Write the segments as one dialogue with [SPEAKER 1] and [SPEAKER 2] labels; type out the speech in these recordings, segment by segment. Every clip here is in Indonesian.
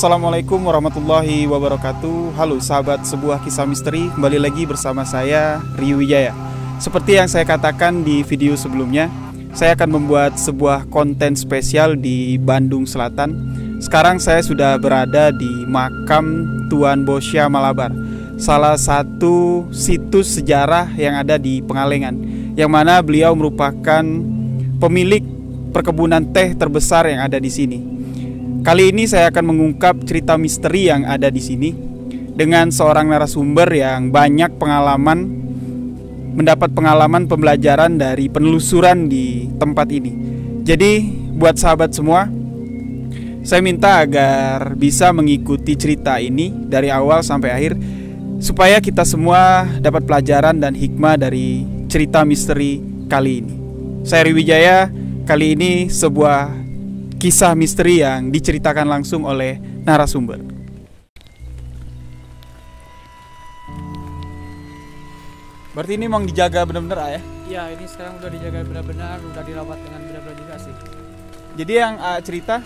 [SPEAKER 1] Assalamualaikum warahmatullahi wabarakatuh. Halo sahabat sebuah kisah misteri, kembali lagi bersama saya Rio Wijaya. Seperti yang saya katakan di video sebelumnya, saya akan membuat sebuah konten spesial di Bandung Selatan. Sekarang saya sudah berada di makam Tuan Bosya Malabar, salah satu situs sejarah yang ada di Pengalengan, yang mana beliau merupakan pemilik perkebunan teh terbesar yang ada di sini. Kali ini saya akan mengungkap cerita misteri yang ada di sini dengan seorang narasumber yang banyak mendapat pengalaman pembelajaran dari penelusuran di tempat ini. Jadi buat sahabat semua, saya minta agar bisa mengikuti cerita ini dari awal sampai akhir, supaya kita semua dapat pelajaran dan hikmah dari cerita misteri kali ini. Saya Rio Wijaya, kali ini sebuah kisah misteri yang diceritakan langsung oleh narasumber. Berarti ini memang dijaga benar-benar ya?
[SPEAKER 2] Iya, ini sekarang udah dijaga benar-benar, udah dirawat dengan benar-benar juga sih.
[SPEAKER 1] Jadi yang cerita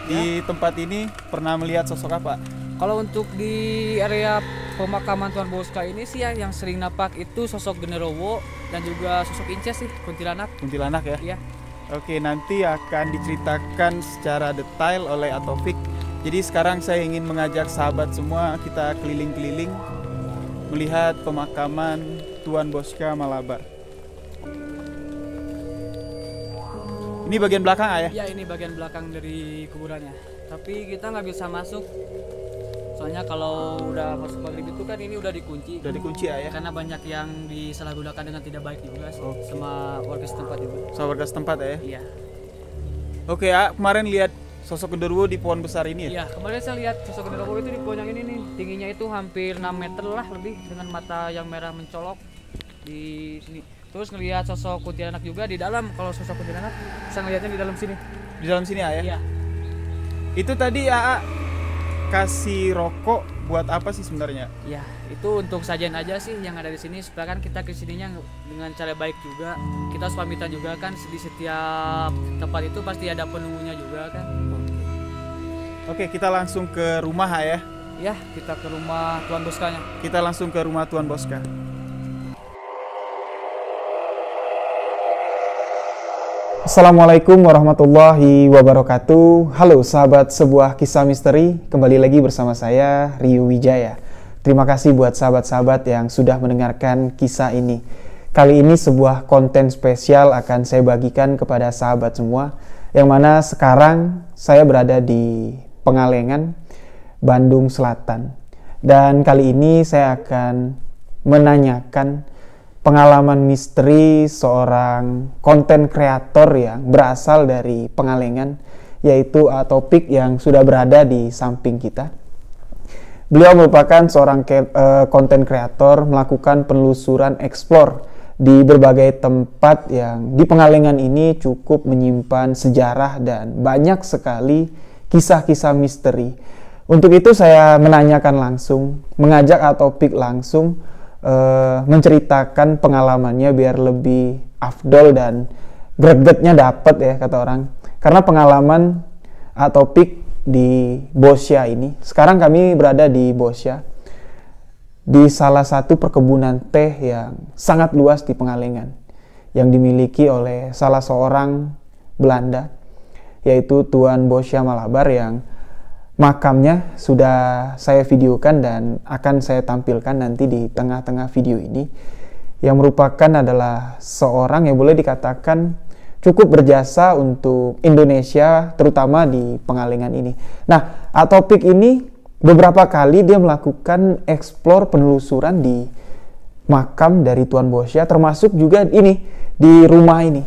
[SPEAKER 1] di tempat ini pernah melihat sosok apa?
[SPEAKER 2] Kalau untuk di area pemakaman Tuan Bosya ini sih ya, yang sering nampak itu sosok genderuwo dan juga sosok Inces sih, kuntilanak.
[SPEAKER 1] Kuntilanak ya?
[SPEAKER 2] Iya.
[SPEAKER 1] Oke, nanti akan diceritakan secara detail oleh Atofik. Jadi sekarang saya ingin mengajak sahabat semua kita keliling-keliling melihat pemakaman Tuan Bosya Malabar. Ini bagian belakang ya?
[SPEAKER 2] Iya, ini bagian belakang dari kuburannya. Tapi kita nggak bisa masuk. Soalnya kalau udah masuk maghrib itu kan ini udah dikunci.
[SPEAKER 1] Udah dikunci ya?
[SPEAKER 2] Karena banyak yang disalahgunakan dengan tidak baik juga sih, sama warga setempat juga.
[SPEAKER 1] Sama warga setempat ya?
[SPEAKER 2] Iya.
[SPEAKER 1] Oke ya, kemarin lihat sosok genderuwo di pohon besar ini ya?
[SPEAKER 2] Iya, kemarin saya lihat sosok genderuwo itu di pohon yang ini nih. Tingginya itu hampir 6 meter lah lebih, dengan mata yang merah mencolok di sini. Terus ngelihat sosok kuntilanak juga di dalam. Kalau sosok kuntilanak saya ngelihatnya di dalam sini.
[SPEAKER 1] Di dalam sini ya?
[SPEAKER 2] Iya.
[SPEAKER 1] Itu tadi ya kasih rokok buat apa sih sebenarnya?
[SPEAKER 2] Ya, itu untuk sajian aja sih yang ada di sini, supaya kan kita kesininya dengan cara baik juga. Kita harus pamitan juga kan, di setiap tempat itu pasti ada penunggunya juga kan.
[SPEAKER 1] Oke, kita langsung ke rumah ya.
[SPEAKER 2] Ya, kita ke rumah Tuan Bosyanya.
[SPEAKER 1] Kita langsung ke rumah Tuan Bosya. Assalamualaikum warahmatullahi wabarakatuh. Halo sahabat sebuah kisah misteri, kembali lagi bersama saya Rio Wijaya. Terima kasih buat sahabat-sahabat yang sudah mendengarkan kisah ini. Kali ini sebuah konten spesial akan saya bagikan kepada sahabat semua, yang mana sekarang saya berada di Pengalengan, Bandung Selatan. Dan kali ini saya akan menanyakan pengalaman misteri seorang konten kreator yang berasal dari Pengalengan, yaitu Atofik yang sudah berada di samping kita. Beliau merupakan seorang konten kreator melakukan penelusuran eksplor di berbagai tempat yang di Pengalengan ini cukup menyimpan sejarah dan banyak sekali kisah-kisah misteri. Untuk itu saya menanyakan langsung, mengajak Atofik langsung menceritakan pengalamannya biar lebih afdol dan gregetnya dapat ya kata orang. Karena pengalaman Atofik di Bosya ini, sekarang kami berada di Bosya, di salah satu perkebunan teh yang sangat luas di Pengalengan, yang dimiliki oleh salah seorang Belanda, yaitu Tuan Bosya Malabar, yang makamnya sudah saya videokan dan akan saya tampilkan nanti di tengah-tengah video ini, yang merupakan adalah seorang yang boleh dikatakan cukup berjasa untuk Indonesia, terutama di Pengalengan ini. Nah, Atofik ini beberapa kali dia melakukan eksplor penelusuran di makam dari Tuan Bosya, termasuk juga ini di rumah ini,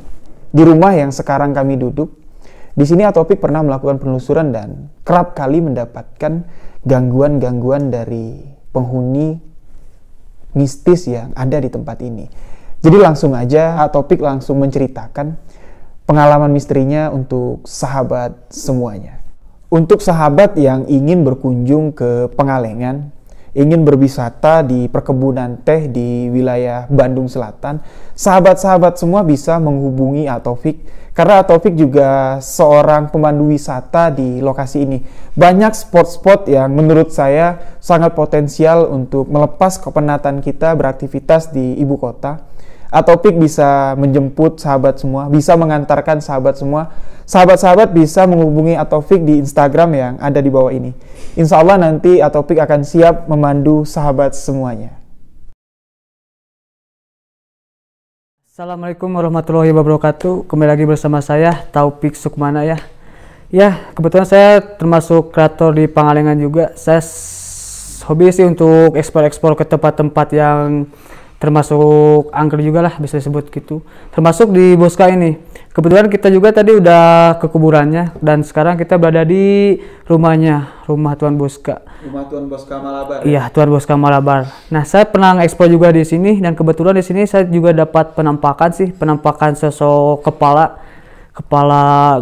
[SPEAKER 1] di rumah yang sekarang kami duduk. Di sini Atofik pernah melakukan penelusuran dan kerap kali mendapatkan gangguan-gangguan dari penghuni mistis yang ada di tempat ini. Jadi langsung aja Atofik langsung menceritakan pengalaman misterinya untuk sahabat semuanya. Untuk sahabat yang ingin berkunjung ke Pengalengan, ingin berwisata di perkebunan teh di wilayah Bandung Selatan, sahabat-sahabat semua bisa menghubungi Taufik, karena Taufik juga seorang pemandu wisata di lokasi ini. Banyak spot-spot yang menurut saya sangat potensial untuk melepas kepenatan kita beraktivitas di ibu kota. Taufik bisa menjemput sahabat semua, bisa mengantarkan sahabat semua. Sahabat-sahabat bisa menghubungi Taufik di Instagram yang ada di bawah ini. Insya Allah nanti Taufik akan siap memandu sahabat semuanya.
[SPEAKER 2] Assalamualaikum warahmatullahi wabarakatuh. Kembali lagi bersama saya Taufik Sukmana ya. Ya, kebetulan saya termasuk kreator di Pangalengan juga. Saya hobi sih untuk ekspor-ekspor ke tempat-tempat yang termasuk angker juga lah, bisa disebut gitu. Termasuk di Boska ini. Kebetulan kita juga tadi udah ke kuburannya dan sekarang kita berada di rumahnya, rumah Tuan Boska.
[SPEAKER 1] Rumah Tuan Boska Malabar.
[SPEAKER 2] Iya, Tuan Boska Malabar. Nah, saya pernah ekspor juga di sini dan kebetulan di sini saya juga dapat penampakan sosok kepala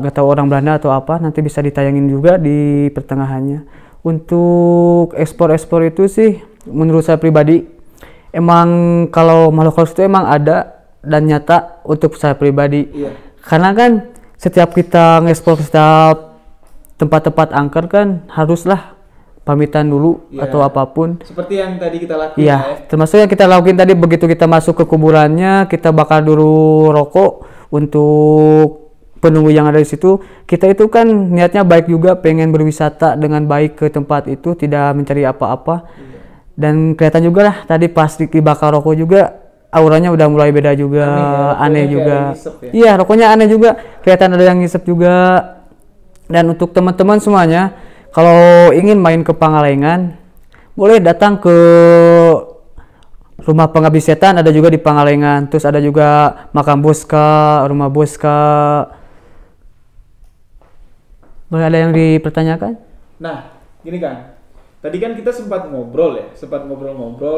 [SPEAKER 2] gak tahu orang Belanda atau apa, nanti bisa ditayangin juga di pertengahannya. Untuk ekspor itu sih menurut saya pribadi emang kalau makhluk halus itu emang ada dan nyata untuk saya pribadi. Iya. Karena kan setiap kita ngekspor ke setiap tempat-tempat angker kan haruslah pamitan dulu atau apapun. Seperti yang tadi kita lakukan. Iya, termasuk yang kita lakukan tadi, begitu kita masuk ke kuburannya, kita bakar dulu rokok untuk penunggu yang ada di situ. Kita itu kan niatnya baik juga, pengen berwisata dengan baik ke tempat itu, tidak mencari apa-apa. Dan kelihatan juga lah tadi pas dibakar rokok juga auranya udah mulai beda juga, aneh juga. Iya, rokoknya aneh juga, kelihatan ada yang ngisep juga. Dan untuk teman-teman semuanya, kalau ingin main ke Pangalengan, boleh datang ke rumah pengabdi setan, ada juga di Pangalengan. Terus ada juga makam Boska, rumah Boska. Boleh ada yang dipertanyakan?
[SPEAKER 1] Nah, gini kan. Tadi kan kita sempat ngobrol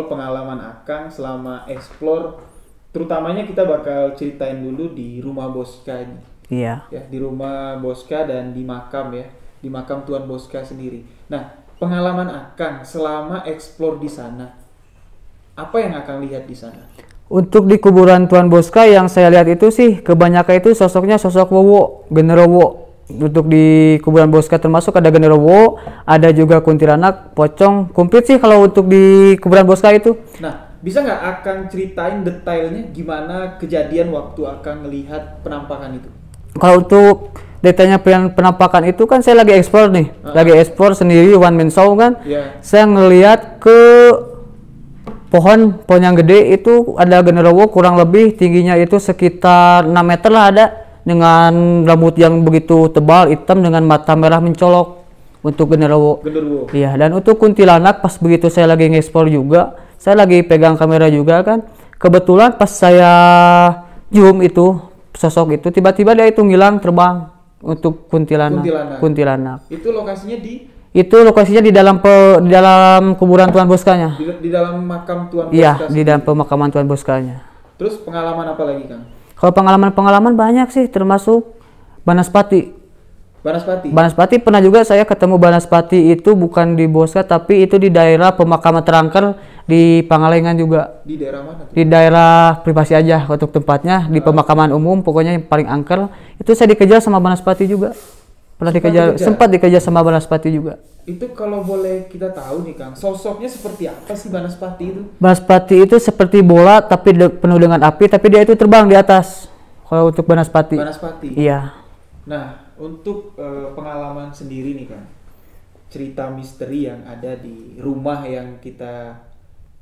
[SPEAKER 1] pengalaman Akang selama explore, terutamanya kita bakal ceritain dulu di rumah Boska ini.
[SPEAKER 2] Iya.
[SPEAKER 1] Ya, di rumah Boska dan di makam ya, di makam Tuan Boska sendiri. Nah, pengalaman Akang selama explore di sana, apa yang Akang lihat di sana?
[SPEAKER 2] Untuk di kuburan Tuan Boska yang saya lihat itu sih kebanyakan itu sosoknya sosok Wowo, Genderowo. Untuk di kuburan Boska termasuk ada Genderowo, ada juga kuntilanak, pocong, komplit sih kalau untuk di kuburan Boska itu.
[SPEAKER 1] Nah, bisa nggak Akang ceritain detailnya gimana kejadian waktu Akang melihat penampakan itu?
[SPEAKER 2] Kalau untuk detailnya penampakan itu kan saya lagi explore nih, lagi explore sendiri one man show kan. Saya ngelihat ke pohon yang gede itu ada Genderowo, kurang lebih tingginya itu sekitar 6 meter lah ada, dengan rambut yang begitu tebal hitam dengan mata merah mencolok untuk Genderowo. Iya, dan untuk kuntilanak pas begitu saya lagi nge-explore juga, saya lagi pegang kamera juga kan. Kebetulan pas saya zoom itu sosok itu tiba-tiba dia itu ngilang terbang untuk kuntilanak.
[SPEAKER 1] Itu lokasinya di?
[SPEAKER 2] Itu lokasinya di dalam kuburan Tuan Boskanya.
[SPEAKER 1] Di dalam makam Tuan Boska.
[SPEAKER 2] Iya, di dalam pemakaman Tuan Boskanya.
[SPEAKER 1] Terus pengalaman apa lagi, Kang?
[SPEAKER 2] Kalau pengalaman banyak sih, termasuk Banaspati. Banaspati pernah juga saya ketemu Banaspati itu bukan di Boska tapi itu di daerah pemakaman terangker di Pangalengan juga.
[SPEAKER 1] Di daerah mana?
[SPEAKER 2] Di daerah privasi aja untuk tempatnya, di pemakaman umum pokoknya yang paling angker. Itu saya dikejar sama Banaspati juga. Sempat dikejar sama Banaspati juga.
[SPEAKER 1] Itu kalau boleh kita tahu nih Kang, sosoknya seperti apa sih Banaspati itu?
[SPEAKER 2] Banaspati itu seperti bola tapi penuh dengan api, tapi dia itu terbang di atas. Kalau untuk Banaspati. Iya.
[SPEAKER 1] Nah, untuk pengalaman sendiri nih Kang, cerita misteri yang ada di rumah yang kita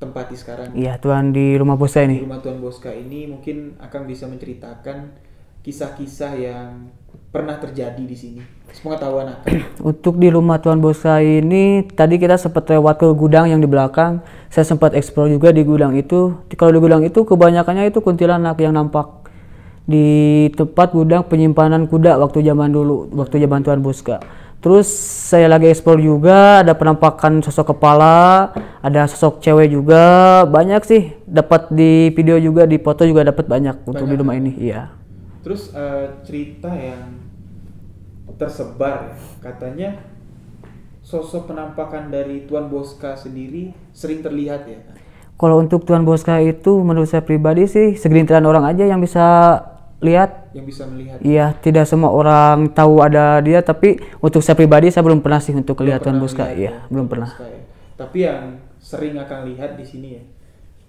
[SPEAKER 1] tempati sekarang.
[SPEAKER 2] Iya, Tuan di rumah Boska ini.
[SPEAKER 1] Di rumah Tuan Boska ini mungkin akan bisa menceritakan kisah-kisah yang pernah terjadi di sini. Sepengetahuan Akang.
[SPEAKER 2] Untuk di rumah Tuan Boska ini tadi kita sempat lewat ke gudang yang di belakang. Saya sempat explore juga di gudang itu. Kalau di gudang itu kebanyakannya itu kuntilanak yang nampak di tempat gudang penyimpanan kuda waktu zaman dulu, waktu zaman Tuan Boska. Terus saya lagi explore juga, ada penampakan sosok kepala, ada sosok cewek juga, banyak sih. Dapat di video juga, di foto juga dapat banyak untuk di rumah ini. Iya.
[SPEAKER 1] Terus cerita yang tersebar katanya sosok penampakan dari Tuan Bosca sendiri sering terlihat ya Kang?
[SPEAKER 2] Kalau untuk Tuan Bosca itu menurut saya pribadi sih segelintiran orang aja yang bisa lihat.
[SPEAKER 1] Yang bisa melihat.
[SPEAKER 2] Iya, tidak semua orang tahu ada dia, tapi untuk saya pribadi saya belum pernah sih untuk lihat Tuan Bosca. Iya, belum pernah.
[SPEAKER 1] Bosca, ya. Tapi yang sering akan lihat di sini ya.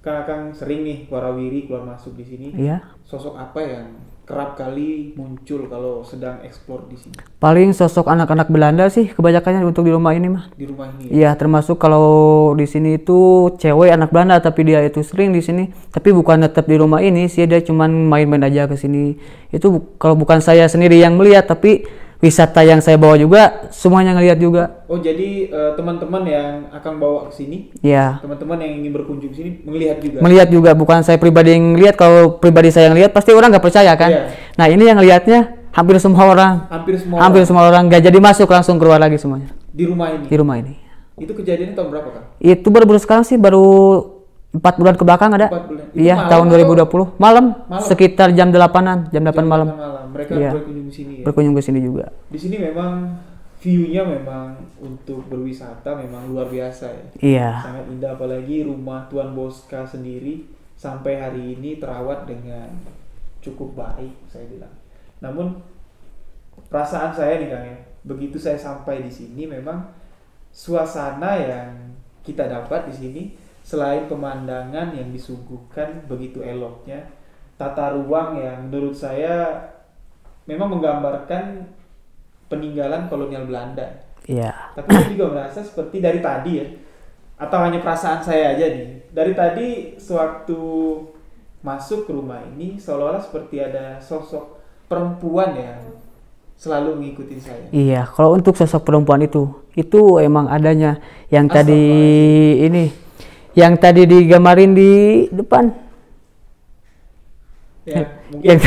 [SPEAKER 1] Kang sering nih warawiri keluar masuk di sini.
[SPEAKER 2] Iya.
[SPEAKER 1] Sosok apa yang kerap kali muncul kalau sedang eksplor di sini?
[SPEAKER 2] Paling sosok anak-anak Belanda sih kebanyakannya untuk di rumah ini mah.
[SPEAKER 1] Di rumah ini.
[SPEAKER 2] Iya, termasuk kalau di sini itu cewek anak Belanda, tapi dia itu sering di sini. Tapi bukan tetap di rumah ini sih, dia cuman main-main aja ke sini. Itu kalau bukan saya sendiri yang melihat, tapi wisata yang saya bawa juga semuanya ngelihat juga.
[SPEAKER 1] Oh, jadi teman-teman yang akan bawa ke sini?
[SPEAKER 2] Iya.
[SPEAKER 1] Teman-teman yang ingin berkunjung ke sini melihat juga.
[SPEAKER 2] Melihat juga, bukan saya pribadi yang lihat. Kalau pribadi saya yang lihat pasti orang nggak percaya kan.
[SPEAKER 1] Iya.
[SPEAKER 2] Nah, ini yang lihatnya hampir semua orang. Hampir semua orang nggak jadi masuk, langsung keluar lagi semuanya.
[SPEAKER 1] Di rumah ini.
[SPEAKER 2] Di rumah ini.
[SPEAKER 1] Itu kejadiannya tahun berapa Kang?
[SPEAKER 2] Itu baru sekarang sih, baru 4 bulan ke belakang ada.
[SPEAKER 1] 4 bulan.
[SPEAKER 2] Iya, tahun 2020. Malam, sekitar jam 8-an, jam 8 malam.
[SPEAKER 1] Mereka
[SPEAKER 2] Iya.
[SPEAKER 1] berkunjung di sini ya.
[SPEAKER 2] Berkunjung ke sini juga.
[SPEAKER 1] Di sini memang view-nya memang untuk berwisata memang luar biasa ya.
[SPEAKER 2] Iya.
[SPEAKER 1] Sangat indah, apalagi rumah Tuan Bosca sendiri sampai hari ini terawat dengan cukup baik saya bilang. Namun perasaan saya nih Kang ya, begitu saya sampai di sini memang suasana yang kita dapat di sini selain pemandangan yang disuguhkan begitu eloknya, tata ruang yang menurut saya memang menggambarkan peninggalan kolonial Belanda.
[SPEAKER 2] Iya.
[SPEAKER 1] Tapi saya juga merasa seperti dari tadi ya, atau hanya perasaan saya aja nih. Dari tadi sewaktu masuk ke rumah ini seolah-olah seperti ada sosok perempuan yang selalu mengikuti saya.
[SPEAKER 2] Iya, kalau untuk sosok perempuan itu emang adanya yang tadi ini, yang tadi digambarin di depan.
[SPEAKER 1] Ya, mungkin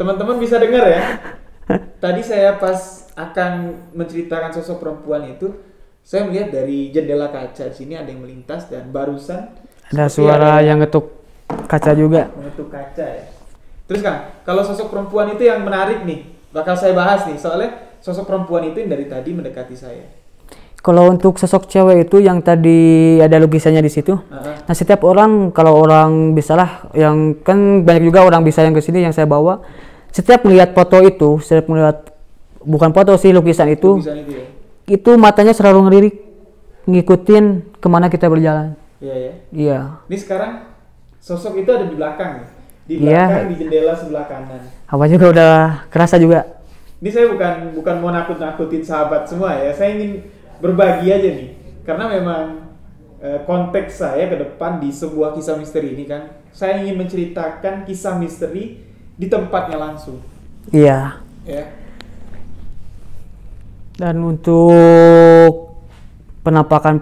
[SPEAKER 1] teman-teman bisa dengar ya. Tadi saya pas akan menceritakan sosok perempuan itu, saya melihat dari jendela kaca sini ada yang melintas dan barusan
[SPEAKER 2] ada suara yang ngetuk kaca juga.
[SPEAKER 1] Mengetuk kaca ya. Terus Kang, kalau sosok perempuan itu yang menarik nih, bakal saya bahas nih, soalnya sosok perempuan itu yang dari tadi mendekati saya.
[SPEAKER 2] Kalau untuk sosok cewek itu yang tadi ada lukisannya di situ. Nah, setiap orang, kalau orang bisalah, yang kan banyak juga orang bisa yang kesini yang saya bawa. Setiap melihat foto itu, setiap melihat, bukan foto sih, lukisan itu
[SPEAKER 1] ya?
[SPEAKER 2] Itu matanya selalu ngelirik, ngikutin kemana kita berjalan.
[SPEAKER 1] Iya ya.
[SPEAKER 2] Iya.
[SPEAKER 1] Ini sekarang sosok itu ada di belakang, di belakang, di jendela sebelah kanan.
[SPEAKER 2] Apa juga udah kerasa juga.
[SPEAKER 1] Ini saya bukan mau nakut-nakutin sahabat semua ya. Saya ingin berbagi aja nih, karena memang konteks saya ke depan di sebuah kisah misteri ini kan, saya ingin menceritakan kisah misteri di tempatnya langsung.
[SPEAKER 2] Iya.
[SPEAKER 1] Ya.
[SPEAKER 2] Dan untuk penampakan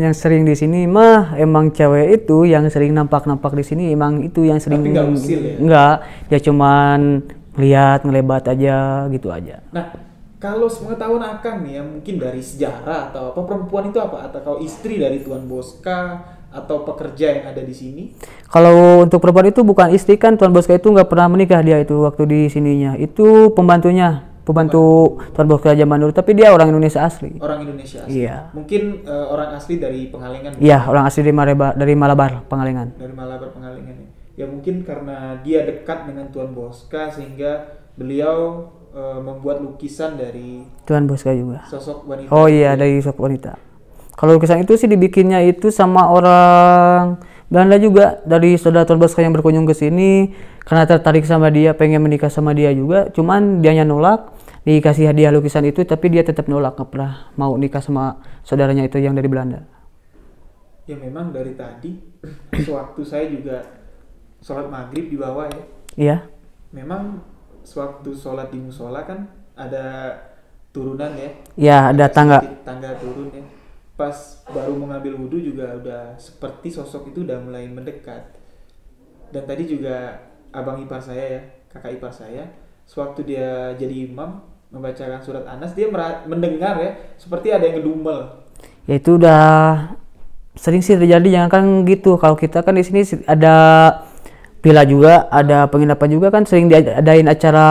[SPEAKER 2] yang sering di sini mah emang cewek itu yang sering nampak di sini, emang itu yang sering.
[SPEAKER 1] Tapi nggak usil ya?
[SPEAKER 2] Nggak, dia cuman lihat ngelebat aja gitu aja.
[SPEAKER 1] Nah, kalau sepengetahuan Akang nih ya, mungkin dari sejarah atau apa, perempuan itu apa? Atau kalau istri dari Tuan Bosca atau pekerja yang ada di sini?
[SPEAKER 2] Kalau untuk perempuan itu bukan istri kan, Tuan Bosca itu nggak pernah menikah dia itu waktu di sininya. Itu pembantu Tuan Bosca zaman dulu, tapi dia orang Indonesia asli.
[SPEAKER 1] Orang Indonesia asli.
[SPEAKER 2] Iya.
[SPEAKER 1] Mungkin orang asli dari Pengalengan.
[SPEAKER 2] Iya, orang asli dari Malabar, Pengalengan.
[SPEAKER 1] Dari Malabar, Pengalengan ya. Ya mungkin karena dia dekat dengan Tuan Bosca sehingga beliau membuat lukisan dari
[SPEAKER 2] Tuan Bosca juga.
[SPEAKER 1] Sosok wanita.
[SPEAKER 2] Oh iya, dari sosok wanita. Kalau lukisan itu sih dibikinnya itu sama orang Belanda juga, dari saudara Tuan Bosca yang berkunjung ke sini karena tertarik sama dia, pengen menikah sama dia juga. Cuman dianya nolak, dikasih hadiah lukisan itu tapi dia tetap nolak, nggak pernah mau nikah sama saudaranya itu yang dari Belanda.
[SPEAKER 1] Ya memang dari tadi sewaktu saya juga sholat maghrib di bawah ya.
[SPEAKER 2] Iya.
[SPEAKER 1] Memang sewaktu sholat di musola kan ada turunan ya.
[SPEAKER 2] Iya, ada tangga
[SPEAKER 1] turun ya. Pas baru mengambil wudhu juga udah seperti sosok itu udah mulai mendekat. Dan tadi juga abang ipar saya ya, kakak ipar saya, sewaktu dia jadi imam membacakan surat Anas, dia mendengar ya seperti ada yang ngedumel.
[SPEAKER 2] Ya itu udah sering sih terjadi, jangan kan gitu. Kalau kita kan di sini ada villa juga, ada penginapan juga kan, sering diadain acara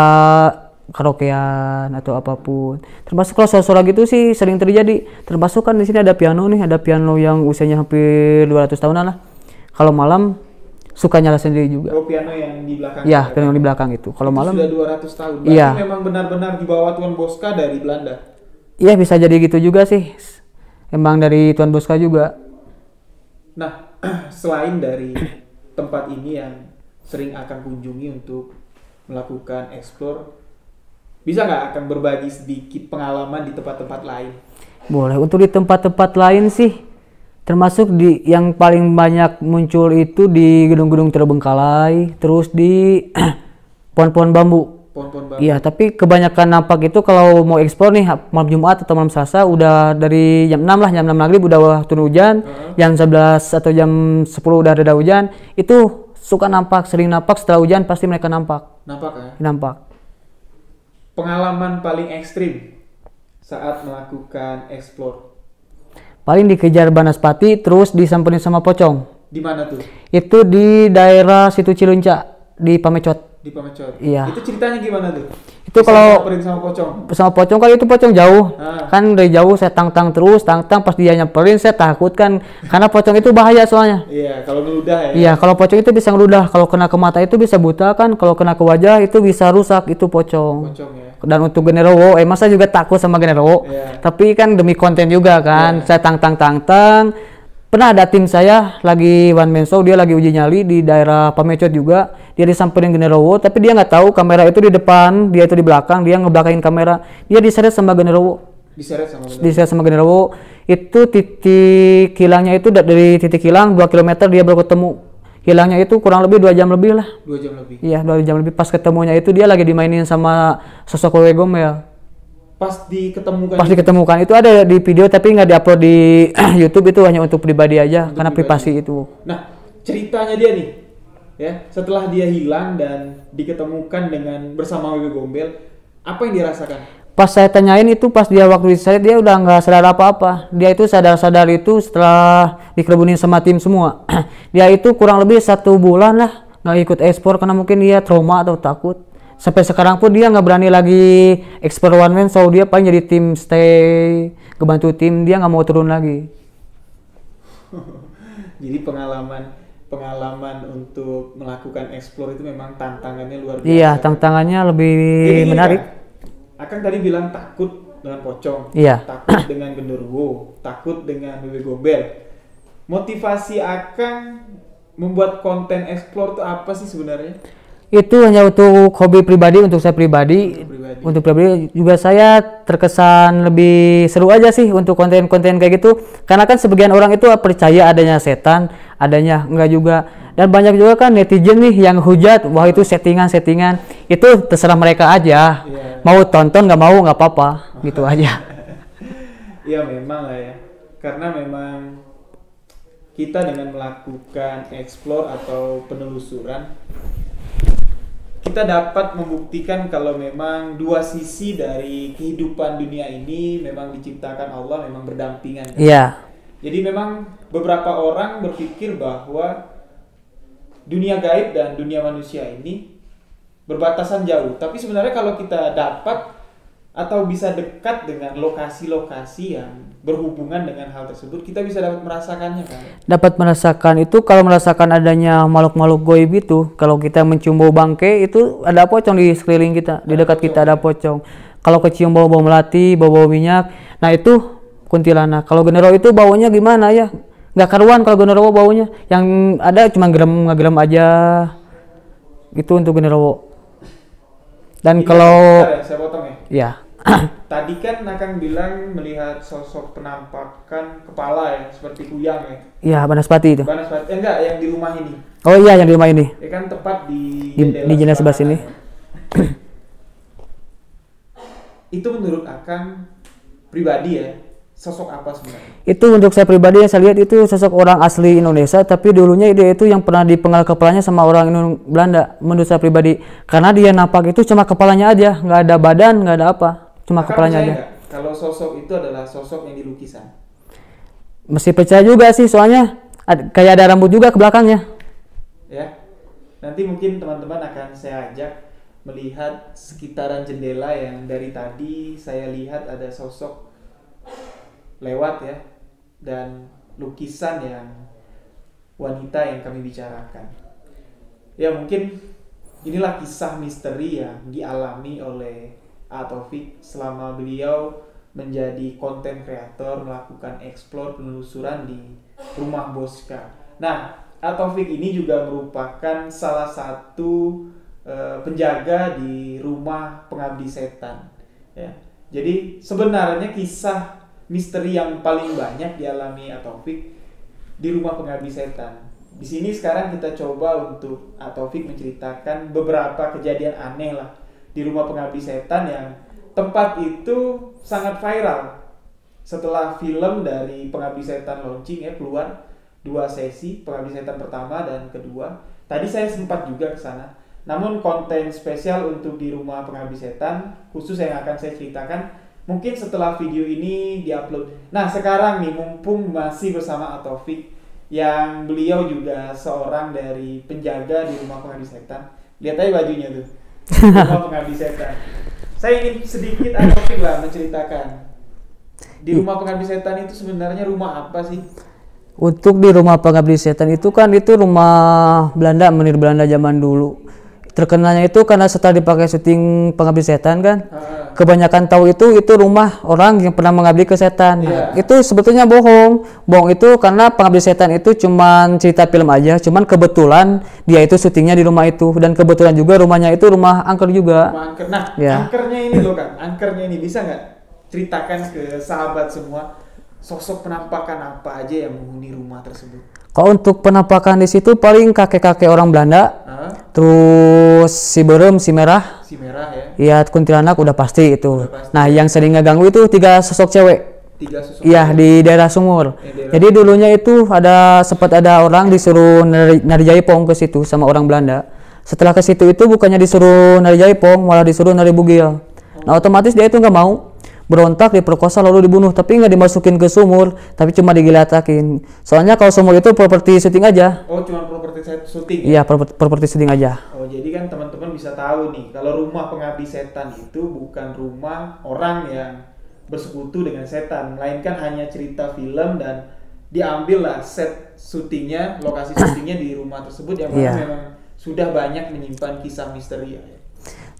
[SPEAKER 2] karaokean atau apapun. Termasuk kalau sore-sore gitu sih sering terjadi. Termasuk kan di sini ada piano nih, ada piano yang usianya hampir 200 tahunan lah. Kalau malam suka nyala sendiri juga.
[SPEAKER 1] Oh, piano yang di belakang.
[SPEAKER 2] Ya, piano yang di belakang itu. Kalau malam
[SPEAKER 1] sudah 200 tahun. Berarti
[SPEAKER 2] iya.
[SPEAKER 1] memang benar-benar dibawa Tuan Bosca dari Belanda.
[SPEAKER 2] Iya, bisa jadi gitu juga sih. Emang dari Tuan Bosca juga.
[SPEAKER 1] Nah, selain dari tempat ini yang sering akan kunjungi untuk melakukan explore, bisa nggak akan berbagi sedikit pengalaman di tempat-tempat lain?
[SPEAKER 2] Boleh. Untuk di tempat-tempat lain sih, termasuk di yang paling banyak muncul itu di gedung-gedung terbengkalai, terus di pohon-pohon bambu.
[SPEAKER 1] Pohon-pohon bambu.
[SPEAKER 2] Iya, tapi kebanyakan nampak itu kalau mau eksplor nih malam Jumat atau malam Selasa udah dari jam 6 lah, jam 6 maghrib udah turun hujan, jam 11 atau jam 10 udah ada hujan, itu suka nampak, sering nampak setelah hujan pasti mereka nampak.
[SPEAKER 1] Nampak ya?
[SPEAKER 2] Nampak.
[SPEAKER 1] Pengalaman paling ekstrim saat melakukan explore?
[SPEAKER 2] Paling dikejar banaspati terus disamperin sama pocong.
[SPEAKER 1] Di mana tuh?
[SPEAKER 2] Itu di daerah situ Cilunca di Pamecot.
[SPEAKER 1] Di Pamecot.
[SPEAKER 2] Iya.
[SPEAKER 1] Itu ceritanya gimana tuh?
[SPEAKER 2] Itu
[SPEAKER 1] Bisa
[SPEAKER 2] kalau
[SPEAKER 1] nyamperin sama pocong.
[SPEAKER 2] sama pocong kan itu pocong jauh.
[SPEAKER 1] Ah.
[SPEAKER 2] Kan dari jauh saya tang-tang terus, tang-tang pas dia nyamperin saya takut kan karena pocong itu bahaya soalnya.
[SPEAKER 1] Iya, kalau ngeludah ya.
[SPEAKER 2] Iya, kalau pocong itu bisa ngeludah, kalau kena ke mata itu bisa buta kan, kalau kena ke wajah itu bisa rusak, itu pocong.
[SPEAKER 1] Pocong ya.
[SPEAKER 2] Dan untuk genderuwo, masa juga takut sama genderuwo.
[SPEAKER 1] Iya.
[SPEAKER 2] Tapi kan demi konten juga kan,
[SPEAKER 1] Iya.
[SPEAKER 2] saya tang-tang. Pernah ada tim saya lagi one man show, dia lagi uji nyali di daerah Pamecot juga. Dia disamperin genderuwo, tapi dia nggak tahu kamera itu di depan, dia itu di belakang, dia ngebelakangin kamera. Dia diseret sama genderuwo.
[SPEAKER 1] Diseret sama genderuwo.
[SPEAKER 2] Diseret sama genderuwo. Itu titik hilangnya itu dari titik hilang 2 km dia baru ketemu. Hilangnya itu kurang lebih 2 jam lebih lah.
[SPEAKER 1] 2 jam lebih.
[SPEAKER 2] Iya, 2 jam lebih. Pas ketemunya itu dia lagi dimainin sama sosok wewe gombel.
[SPEAKER 1] Pas diketemukan.
[SPEAKER 2] Pas diketemukan itu ada di video tapi nggak diupload di YouTube, itu hanya untuk pribadi aja
[SPEAKER 1] Untuk
[SPEAKER 2] karena
[SPEAKER 1] pribadi.
[SPEAKER 2] privasi itu.
[SPEAKER 1] Nah, ceritanya dia nih, ya, setelah dia hilang dan diketemukan dengan bersama Wewe Gombel, apa yang dirasakan?
[SPEAKER 2] Pas saya tanyain itu, pas dia waktu saya dia udah nggak sadar apa-apa. Dia itu sadar itu setelah dikerubunin sama tim semua. Dia itu kurang lebih 1 bulan lah nggak ikut ekspor karena mungkin dia trauma atau takut. Sampai sekarang pun dia nggak berani lagi ekspor one man, so dia paling jadi tim stay, ngebantu tim, dia nggak mau turun lagi.
[SPEAKER 1] Jadi pengalaman untuk melakukan explore itu memang tantangannya luar biasa.
[SPEAKER 2] Iya,
[SPEAKER 1] kan?
[SPEAKER 2] tantangannya lebih
[SPEAKER 1] Jadi
[SPEAKER 2] menarik.
[SPEAKER 1] Akang tadi bilang takut dengan pocong,
[SPEAKER 2] Iya.
[SPEAKER 1] takut dengan genderuwo, takut dengan Wewe Gombel. Motivasi Akang membuat konten explore itu apa sih sebenarnya?
[SPEAKER 2] Itu hanya untuk hobi pribadi, untuk saya pribadi. Untuk pribadi juga saya terkesan lebih seru aja sih untuk konten-konten kayak gitu. Karena kan sebagian orang itu percaya adanya setan, adanya enggak juga. Dan banyak juga kan netizen nih yang hujat, wah itu settingan-settingan. Itu terserah mereka aja.
[SPEAKER 1] Iya.
[SPEAKER 2] Mau tonton nggak mau nggak apa-apa, gitu aja.
[SPEAKER 1] Iya memang lah ya. Karena memang kita dengan melakukan explore atau penelusuran, kita dapat membuktikan kalau memang dua sisi dari kehidupan dunia ini memang diciptakan Allah, memang berdampingan. Kan?
[SPEAKER 2] Iya.
[SPEAKER 1] Jadi memang beberapa orang berpikir bahwa dunia gaib dan dunia manusia ini berbatasan jauh. Tapi sebenarnya kalau kita dapat atau bisa dekat dengan lokasi-lokasi yang berhubungan dengan hal tersebut, kita bisa dapat merasakannya kan?
[SPEAKER 2] Dapat merasakan itu, kalau merasakan adanya makhluk-makhluk goib itu, kalau kita mencium bau bangke itu ada pocong di sekeliling kita, di dekat kita ada pocong. Kalau kecium bau-bau melati, bau-bau minyak, nah itu kuntilanak. Kalau genderuwo itu baunya gimana ya? Nggak karuan kalau genderuwo baunya. Yang ada cuma gerem aja. Itu untuk genderuwo. Dan
[SPEAKER 1] Ini
[SPEAKER 2] kalau
[SPEAKER 1] bentar ya, saya potong ya.
[SPEAKER 2] ya.
[SPEAKER 1] Tadi kan Akang bilang melihat sosok penampakan kepala ya, seperti kuyang ya.
[SPEAKER 2] Iya, banaspati itu.
[SPEAKER 1] Enggak, yang di rumah ini.
[SPEAKER 2] Oh iya, yang di rumah ini.
[SPEAKER 1] Ya kan tepat di
[SPEAKER 2] Di jendela sebelah sini.
[SPEAKER 1] Itu menurut Akang pribadi ya, sosok apa sebenarnya?
[SPEAKER 2] Itu untuk saya pribadi yang saya lihat itu sosok orang asli Indonesia, tapi dulunya dia itu yang pernah dipenggal kepalanya sama orang Belanda, menurut saya pribadi. Karena dia nampak itu cuma kepalanya aja, nggak ada badan, nggak ada apa, cuma
[SPEAKER 1] Akang
[SPEAKER 2] kepalanya
[SPEAKER 1] percaya
[SPEAKER 2] aja.
[SPEAKER 1] nggak kalau sosok itu adalah sosok yang di lukisan?
[SPEAKER 2] Mesti percaya juga sih, soalnya kayak ada rambut juga ke belakangnya.
[SPEAKER 1] Ya, nanti mungkin teman-teman akan saya ajak melihat sekitaran jendela yang dari tadi saya lihat ada sosok lewat ya, dan lukisan yang wanita yang kami bicarakan. Ya mungkin inilah kisah misteri yang dialami oleh A. Taufik selama beliau menjadi konten kreator melakukan eksplor penelusuran di rumah Boscha. Nah, A. Taufik ini juga merupakan salah satu penjaga di rumah pengabdi setan. Ya. Jadi sebenarnya kisah misteri yang paling banyak dialami A. Taufik di rumah pengabdi setan. Di sini sekarang kita coba untuk A. Taufik menceritakan beberapa kejadian aneh lah di rumah pengabdi setan yang tempat itu sangat viral setelah film dari Pengabdi Setan launching ya, keluar 2 sesi, Pengabdi Setan pertama dan kedua. Tadi saya sempat juga ke sana. Namun konten spesial untuk di rumah Pengabdi Setan khusus yang akan saya ceritakan mungkin setelah video ini diupload. Nah, sekarang nih mumpung masih bersama A. Taufik yang beliau juga seorang dari penjaga di rumah Pengabdi Setan. Lihat aja bajunya tuh. Rumah Pengabdi Setan. Saya ingin sedikit A. Taufik lah menceritakan di rumah Pengabdi Setan itu sebenarnya rumah apa sih?
[SPEAKER 2] Untuk di rumah pengabdi setan itu kan itu rumah Belanda, menir Belanda zaman dulu. Terkenalnya itu karena setelah dipakai syuting Pengabdi Setan kan, kebanyakan tahu itu rumah orang yang pernah mengabdi ke setan. Nah, itu sebetulnya bohong itu karena Pengabdi Setan itu cuman cerita film aja, cuman kebetulan dia itu syutingnya di rumah itu, dan kebetulan juga rumahnya itu rumah angker juga.
[SPEAKER 1] Rumah angker. Nah, angkernya ini loh kan, angkernya ini bisa nggak ceritakan ke sahabat semua sosok penampakan apa aja yang menghuni rumah tersebut?
[SPEAKER 2] Kalau untuk penampakan di situ paling kakek-kakek orang Belanda, terus si berem, si merah ya. Iya, kuntilanak udah pasti itu. Nah, yang sering ngeganggu itu 3 sosok cewek.
[SPEAKER 1] 3 sosok.
[SPEAKER 2] Iya, di daerah Sumur. Jadi dulunya itu sempat ada orang disuruh nari jaipong ke situ sama orang Belanda. Setelah ke situ itu bukannya disuruh nari jaipong, malah disuruh nari bugil. Nah, otomatis dia itu nggak mau. Berontak, diperkosa lalu dibunuh, tapi nggak dimasukin ke sumur, tapi cuma digilatakin. Soalnya kalau sumur itu properti syuting aja.
[SPEAKER 1] Oh, cuma properti syuting?
[SPEAKER 2] Iya, properti syuting aja.
[SPEAKER 1] Oh, jadi kan teman-teman bisa tahu nih, kalau rumah pengabdi setan itu bukan rumah orang yang bersekutu dengan setan, melainkan hanya cerita film dan diambillah set syutingnya, lokasi syutingnya di rumah tersebut yang mana memang sudah banyak menyimpan kisah misteri ya.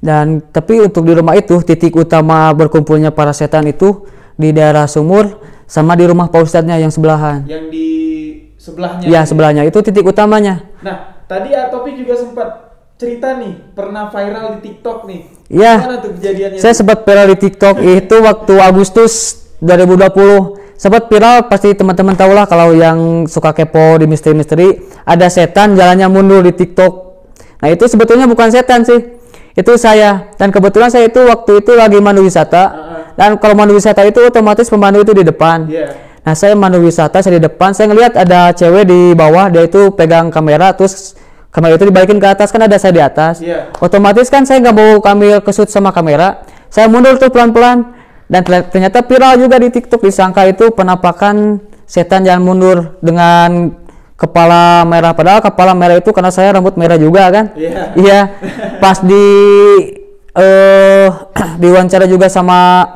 [SPEAKER 2] Dan tapi untuk di rumah itu titik utama berkumpulnya para setan itu di daerah Sumur sama di rumah Pak Ustadznya yang sebelahan.
[SPEAKER 1] Yang di sebelahnya?
[SPEAKER 2] Iya, sebelahnya itu titik utamanya.
[SPEAKER 1] Nah, tadi A. Taufik juga sempat cerita nih, pernah viral di TikTok nih.
[SPEAKER 2] Iya.
[SPEAKER 1] Gimana tuh kejadiannya?
[SPEAKER 2] Saya sempat viral di TikTok itu waktu Agustus 2020. Sempat viral, pasti teman-teman tahu lah kalau yang suka kepo di misteri-misteri, ada setan jalannya mundur di TikTok. Nah, itu sebetulnya bukan setan sih. Itu saya, dan kebetulan saya itu waktu itu lagi mandu wisata. Dan kalau mandu wisata itu otomatis pemandu itu di depan. Nah, saya mandu wisata, saya di depan, saya ngelihat ada cewek di bawah, dia itu pegang kamera, terus kamera itu dibalikin ke atas, kan ada saya di atas. Otomatis kan saya nggak mau ambil kesut sama kamera, saya mundur tuh pelan-pelan, dan ternyata viral juga di TikTok, disangka itu penampakan setan jalan mundur dengan kepala merah, padahal kepala merah itu karena saya rambut merah juga kan. Iya. Pas diwawancara juga sama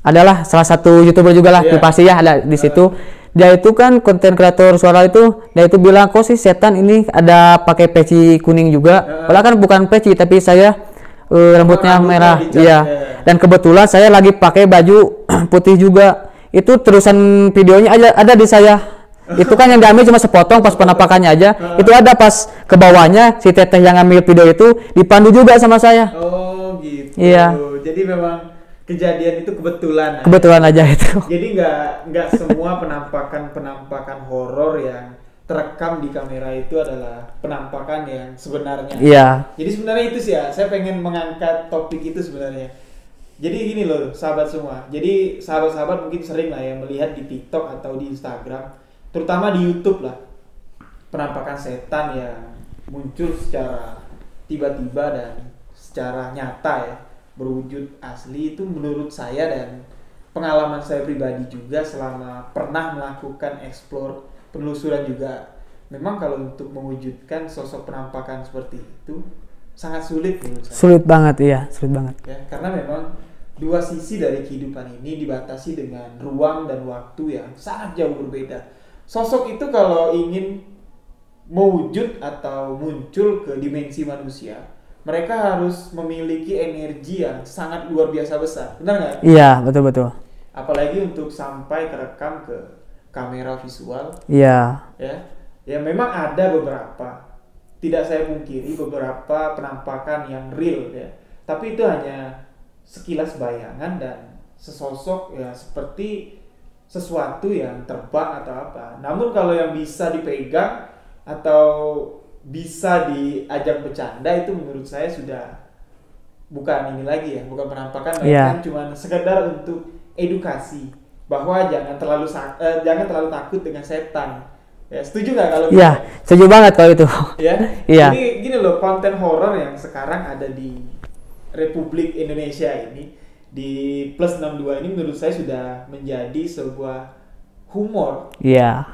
[SPEAKER 2] adalah salah satu YouTuber juga lah, pasti ya ada di situ. Dia itu kan konten kreator suara itu, dia itu bilang kok sih setan ini ada pakai peci kuning juga. Padahal kan bukan peci, tapi saya rambutnya merah. Iya. Dan kebetulan saya lagi pakai baju putih juga. Itu terusan videonya ada di saya. Itu kan yang diambil cuma sepotong pas penampakannya aja. Itu ada pas ke bawahnya si teteh yang ngambil video itu dipandu juga sama saya.
[SPEAKER 1] Oh gitu.
[SPEAKER 2] Iya.
[SPEAKER 1] Jadi memang kejadian itu kebetulan.
[SPEAKER 2] Kebetulan aja itu.
[SPEAKER 1] Jadi nggak semua penampakan horor yang terekam di kamera itu adalah penampakan yang sebenarnya.
[SPEAKER 2] Iya.
[SPEAKER 1] Jadi sebenarnya itu sih ya. Saya pengen mengangkat topik itu sebenarnya. Jadi gini loh sahabat semua. Jadi sahabat-sahabat mungkin sering lah yang melihat di TikTok atau di Instagram, terutama di YouTube lah, penampakan setan yang muncul secara tiba-tiba dan secara nyata ya, berwujud asli. Itu menurut saya dan pengalaman saya pribadi juga selama pernah melakukan eksplor penelusuran juga, memang kalau untuk mewujudkan sosok penampakan seperti itu sangat sulit menurut saya.
[SPEAKER 3] Sulit banget, iya, sulit banget.
[SPEAKER 1] Ya, karena memang dua sisi dari kehidupan ini dibatasi dengan ruang dan waktu yang sangat jauh berbeda. Sosok itu kalau ingin mewujud atau muncul ke dimensi manusia, mereka harus memiliki energi yang sangat luar biasa besar, benar nggak?
[SPEAKER 3] Iya, betul-betul.
[SPEAKER 1] Apalagi untuk sampai kerekam ke kamera visual.
[SPEAKER 3] Iya.
[SPEAKER 1] Ya memang ada beberapa, tidak saya pungkiri, beberapa penampakan yang real ya, tapi itu hanya sekilas bayangan dan sesosok ya seperti sesuatu yang terbang atau apa. Namun kalau yang bisa dipegang atau bisa diajak bercanda itu menurut saya sudah bukan ini lagi ya, bukan penampakan, bahkan cuma sekedar untuk edukasi bahwa jangan terlalu takut dengan setan. Ya, setuju nggak kalau gitu?
[SPEAKER 3] Iya, setuju banget kalau itu.
[SPEAKER 1] Ya.
[SPEAKER 3] Iya.
[SPEAKER 1] Ini gini loh, konten horor yang sekarang ada di Republik Indonesia ini di Plus 62 ini menurut saya sudah menjadi sebuah humor.
[SPEAKER 3] Iya.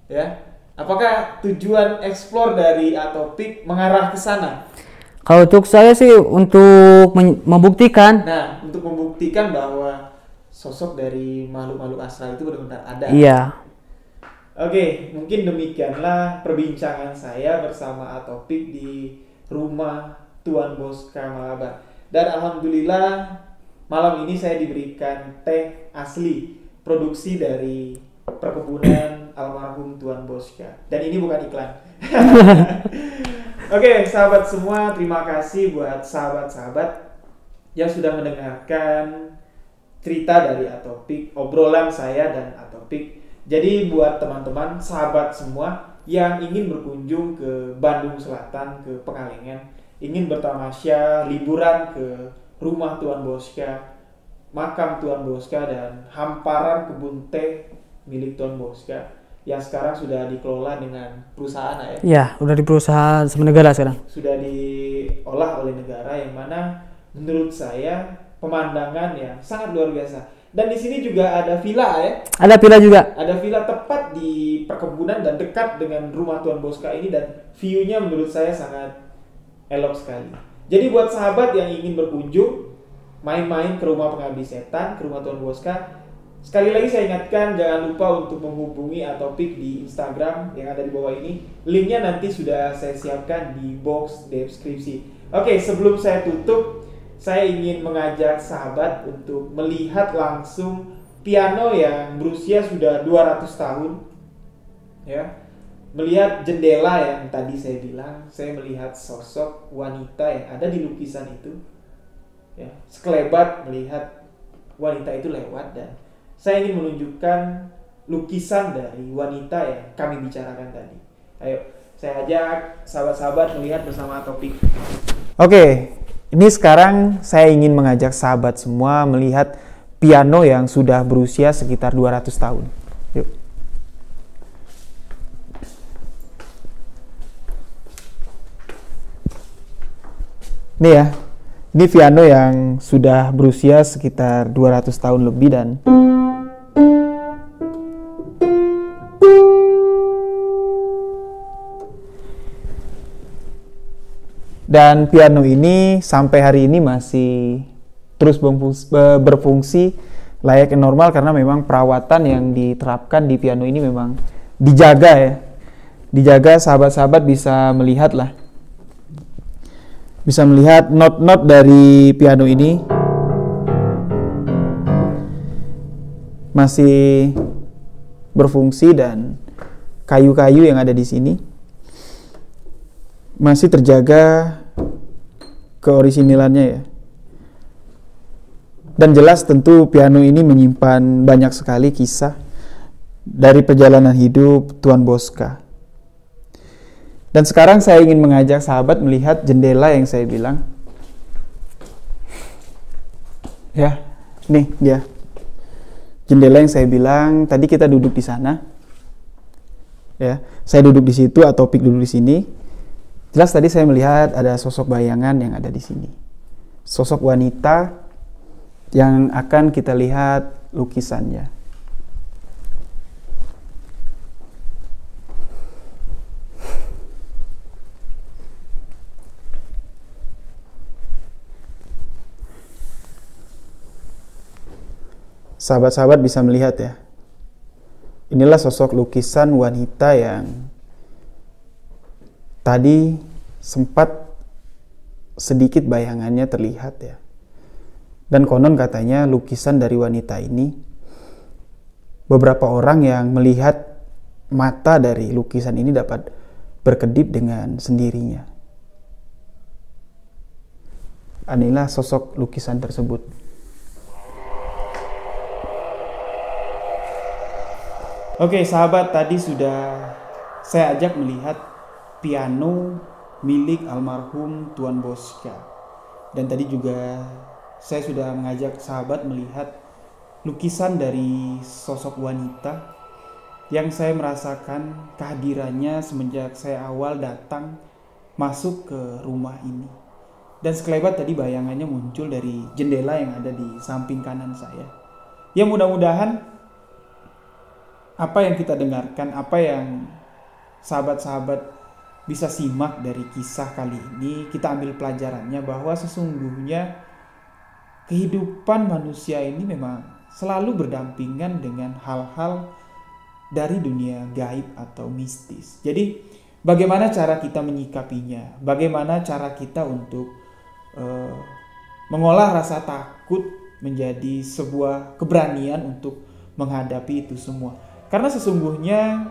[SPEAKER 1] Ya. Apakah tujuan explore dari Atopik mengarah ke sana?
[SPEAKER 3] Kalau untuk saya sih untuk membuktikan.
[SPEAKER 1] Nah, untuk membuktikan bahwa sosok dari makhluk-makhluk astral itu benar-benar ada.
[SPEAKER 3] Iya.
[SPEAKER 1] Oke, mungkin demikianlah perbincangan saya bersama Atopik di rumah Tuan Boska Malabar. Dan alhamdulillah malam ini saya diberikan teh asli produksi dari perkebunan almarhum Tuan Boska. Dan ini bukan iklan. Oke, sahabat semua, terima kasih buat sahabat-sahabat yang sudah mendengarkan cerita dari Atopik, obrolan saya dan Atopik. Jadi buat teman-teman, sahabat semua yang ingin berkunjung ke Bandung Selatan, ke Pengalengan, ingin bertamasya, liburan ke rumah Tuan Boska, makam Tuan Boska dan hamparan kebun teh milik Tuan Boska yang sekarang sudah dikelola dengan perusahaan ya.
[SPEAKER 3] Iya, udah di perusahaan sama negara sekarang.
[SPEAKER 1] Sudah diolah oleh negara yang mana menurut saya pemandangan yang sangat luar biasa. Dan di sini juga ada villa ya.
[SPEAKER 3] Ada villa juga.
[SPEAKER 1] Ada villa tepat di perkebunan dan dekat dengan rumah Tuan Boska ini dan view-nya menurut saya sangat elok sekali. Jadi buat sahabat yang ingin berkunjung, main-main ke rumah pengabdi setan, ke rumah Tuan Boska, sekali lagi saya ingatkan jangan lupa untuk menghubungi Atopik di Instagram yang ada di bawah ini. Linknya nanti sudah saya siapkan di box deskripsi. Oke, sebelum saya tutup, saya ingin mengajak sahabat untuk melihat langsung piano yang berusia sudah 200 tahun. Ya. Melihat jendela yang tadi saya bilang, saya melihat sosok wanita yang ada di lukisan itu. Ya, sekelebat melihat wanita itu lewat dan saya ingin menunjukkan lukisan dari wanita yang kami bicarakan tadi. Ayo, saya ajak sahabat-sahabat melihat bersama Atopik. Oke, ini sekarang saya ingin mengajak sahabat semua melihat piano yang sudah berusia sekitar 200 tahun. Yuk. Ini ya, ini piano yang sudah berusia sekitar 200 tahun lebih dan piano ini sampai hari ini masih terus berfungsi layak dan normal karena memang perawatan yang diterapkan di piano ini memang dijaga ya. Dijaga, sahabat-sahabat bisa melihat lah. Bisa melihat not-not dari piano ini masih berfungsi dan kayu-kayu yang ada di sini masih terjaga keorisinalannya ya. Dan jelas tentu piano ini menyimpan banyak sekali kisah dari perjalanan hidup Tuan Boska. Dan sekarang saya ingin mengajak sahabat melihat jendela yang saya bilang. Ya, nih dia. Jendela yang saya bilang, tadi kita duduk di sana. Ya, saya duduk di situ, Atopik duduk di sini. Jelas tadi saya melihat ada sosok bayangan yang ada di sini. Sosok wanita yang akan kita lihat lukisannya. sahabat-sahabat bisa melihat ya. Inilah sosok lukisan wanita yang tadi sempat sedikit bayangannya terlihat ya. Dan konon katanya lukisan dari wanita ini, beberapa orang yang melihat mata dari lukisan ini dapat berkedip dengan sendirinya. Inilah sosok lukisan tersebut. Oke sahabat, tadi sudah saya ajak melihat piano milik almarhum Tuan Bosca. Dan tadi juga saya sudah mengajak sahabat melihat lukisan dari sosok wanita yang saya merasakan kehadirannya semenjak saya awal datang masuk ke rumah ini. Dan sekelebat tadi bayangannya muncul dari jendela yang ada di samping kanan saya. Ya mudah-mudahan apa yang kita dengarkan, apa yang sahabat-sahabat bisa simak dari kisah kali ini, kita ambil pelajarannya bahwa sesungguhnya kehidupan manusia ini memang selalu berdampingan dengan hal-hal dari dunia gaib atau mistis. Jadi bagaimana cara kita menyikapinya, bagaimana cara kita untuk mengolah rasa takut menjadi sebuah keberanian untuk menghadapi itu semua. Karena sesungguhnya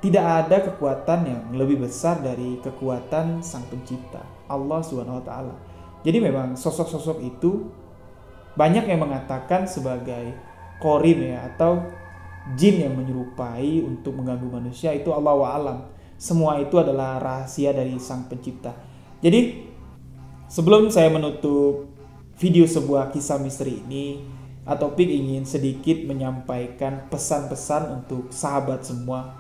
[SPEAKER 1] tidak ada kekuatan yang lebih besar dari kekuatan Sang Pencipta, Allah Subhanahu wa taala. Jadi memang sosok-sosok itu banyak yang mengatakan sebagai korin ya, atau jin yang menyerupai untuk mengganggu manusia. Itu Allahu a'lam. Semua itu adalah rahasia dari Sang Pencipta. Jadi sebelum saya menutup video sebuah kisah misteri ini, Atopik ingin sedikit menyampaikan pesan-pesan untuk sahabat semua.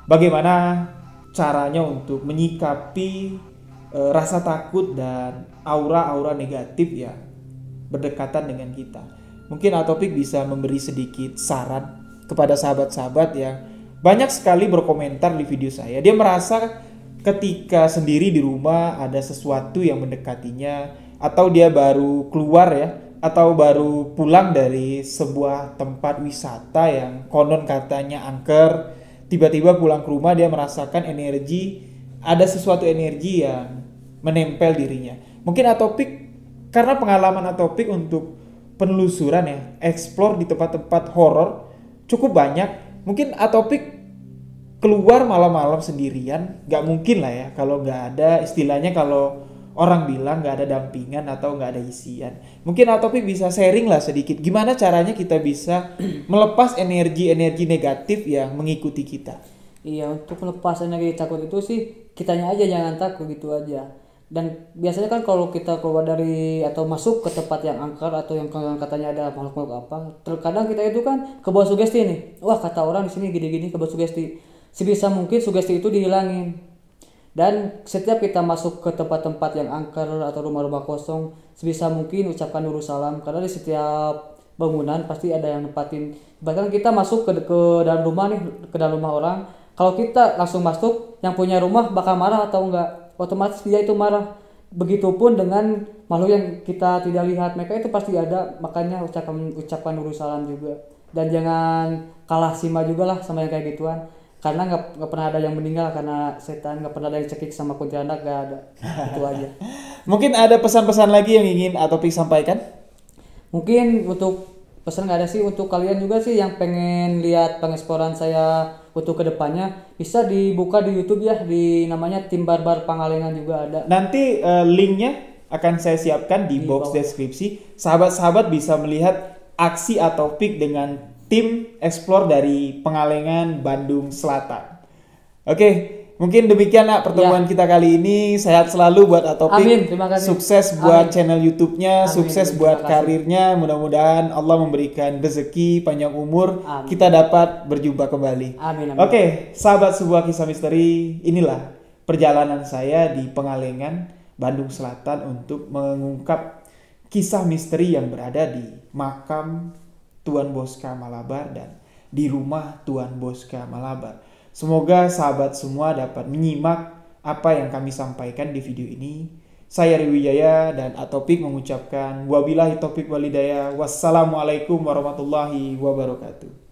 [SPEAKER 1] Bagaimana caranya untuk menyikapi rasa takut dan aura-aura negatif yang berdekatan dengan kita. Mungkin Atopik bisa memberi sedikit saran kepada sahabat-sahabat yang banyak sekali berkomentar di video saya. Dia merasa ketika sendiri di rumah ada sesuatu yang mendekatinya, atau dia baru keluar ya, atau baru pulang dari sebuah tempat wisata yang konon katanya angker, tiba-tiba pulang ke rumah dia merasakan energi, ada sesuatu energi yang menempel dirinya. Mungkin Atopik, karena pengalaman Atopik untuk penelusuran ya, explore di tempat-tempat horor cukup banyak, mungkin Atopik keluar malam-malam sendirian, gak mungkin lah ya kalau gak ada, istilahnya kalau orang bilang gak ada dampingan atau gak ada isian. Mungkin Atopik bisa sharing lah sedikit gimana caranya kita bisa melepas energi-energi negatif yang mengikuti kita.
[SPEAKER 3] Iya, untuk melepas energi takut itu sih kitanya aja jangan takut gitu aja. Dan biasanya kan kalau kita keluar dari atau masuk ke tempat yang angker atau yang katanya ada makhluk-makhluk apa, terkadang kita itu kan kebawa sugesti nih. Wah, kata orang di sini gini-gini, kebawa sugesti. Sebisa mungkin sugesti itu dihilangin. Dan setiap kita masuk ke tempat-tempat yang angker atau rumah-rumah kosong, sebisa mungkin ucapkan nurul salam, karena di setiap bangunan pasti ada yang nempatin. Bahkan kita masuk ke dalam rumah nih, ke dalam rumah orang, kalau kita langsung masuk, yang punya rumah bakal marah atau enggak, otomatis dia itu marah. Begitupun dengan makhluk yang kita tidak lihat, mereka itu pasti ada, makanya ucapkan nurul salam juga. Dan jangan kalah sima juga lah sama yang kayak gituan. Karena nggak pernah ada yang meninggal karena setan, nggak pernah ada yang cekik sama kuntilanak, nggak ada. Itu aja.
[SPEAKER 1] Mungkin ada pesan-pesan lagi yang ingin Atopik sampaikan?
[SPEAKER 3] Mungkin untuk pesan nggak ada sih, untuk kalian juga sih yang pengen lihat pengeksploran saya untuk kedepannya, bisa dibuka di YouTube ya, di namanya Tim Barbar Pangalengan juga ada.
[SPEAKER 1] Nanti linknya akan saya siapkan di box
[SPEAKER 3] bawah
[SPEAKER 1] deskripsi. Sahabat-sahabat bisa melihat aksi Atopik dengan tim explore dari Pengalengan, Bandung Selatan. Oke, mungkin demikian pertemuan kita kali ini. Sehat selalu buat Atopik.
[SPEAKER 3] Amin, terima kasih.
[SPEAKER 1] Sukses buat channel YouTube-nya,
[SPEAKER 3] Amin,
[SPEAKER 1] sukses buat karirnya. Mudah-mudahan Allah memberikan rezeki, panjang umur,
[SPEAKER 3] Amin.
[SPEAKER 1] kita dapat berjumpa kembali.
[SPEAKER 3] Amin, amin.
[SPEAKER 1] Oke, sahabat sebuah kisah misteri, inilah perjalanan saya di Pengalengan, Bandung Selatan untuk mengungkap kisah misteri yang berada di makam Tuan Bosca Malabar dan di rumah Tuan Bosca Malabar. Semoga sahabat semua dapat menyimak apa yang kami sampaikan di video ini. Saya Rio Wijaya dan Atopik mengucapkan wabillahi taufiq walhidayah. Wassalamualaikum warahmatullahi wabarakatuh.